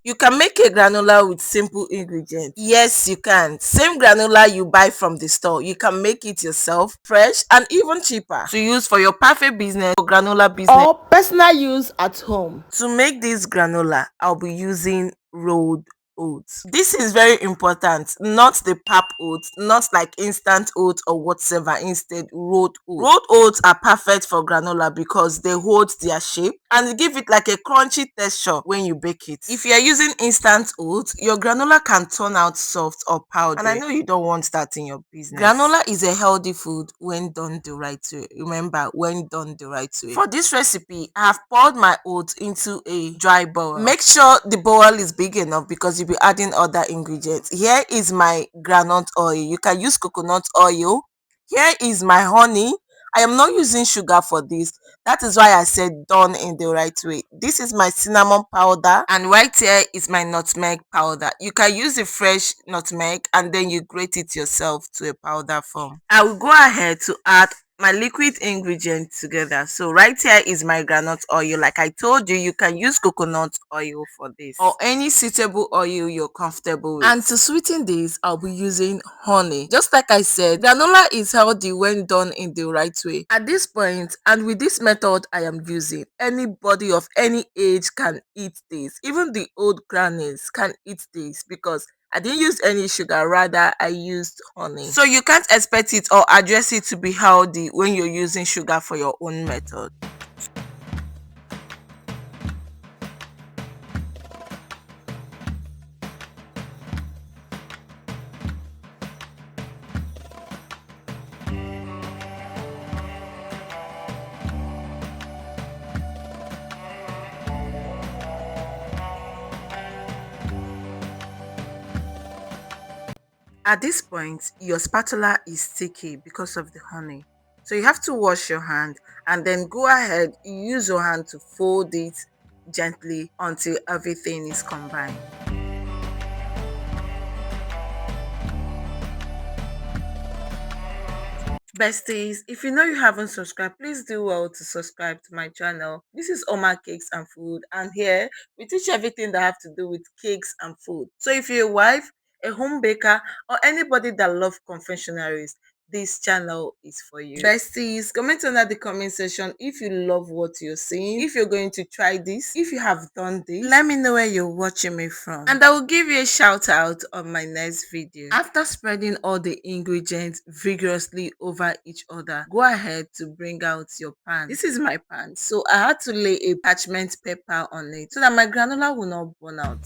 You can make a granola with simple ingredients. Yes, you can. Same granola you buy from the store, you can make it yourself, fresh and even cheaper to use for your perfect business or granola business or personal use at home. To make this granola, I'll be using rolled oats. This is very important, not the pap oats, not like instant oats or whatever. Instead, rolled oats. Rolled oats are perfect for granola because they hold their shape and give it like a crunchy texture when you bake it. If you are using instant oats, your granola can turn out soft or powdery, and I know you don't want that in your business. Granola is a healthy food when done the right way. Remember, when done the right way. For this recipe, I have poured my oats into a dry bowl. Make sure the bowl is big enough because you'll be adding other ingredients. Here is my groundnut oil. You can use coconut oil. Here is my honey. I am not using sugar for this. That is why I said done in the right way. This is my cinnamon powder, and right here is my nutmeg powder. You can use a fresh nutmeg and then you grate it yourself to a powder form. I will go ahead to add my liquid ingredients together. So right here is my groundnut oil. Like I told you, you can use coconut oil for this or any suitable oil you're comfortable with. And to sweeten this, I'll be using honey. Just like I said, granola is healthy when done in the right way. At this point, and with this method I am using, anybody of any age can eat this. Even the old grannies can eat this because I didn't use any sugar, rather I used honey. So you can't expect it or address it to be healthy when you're using sugar for your own method. At this point, your spatula is sticky because of the honey. So you have to wash your hand and then go ahead, use your hand to fold it gently until everything is combined. Besties, if you know you haven't subscribed, please do well to subscribe to my channel. This is Oma Cakes and Food, and here we teach everything that have to do with cakes and food. So if you're a wife, a home baker, or anybody that loves confectionaries, this channel is for you. Besties, comment under the comment section if you love what you're seeing, if you're going to try this, if you have done this. Let me know where you're watching me from, and I will give you a shout out on my next video. After spreading all the ingredients vigorously over each other, go ahead to bring out your pan. This is my pan, so I had to lay a parchment paper on it so that my granola will not burn out.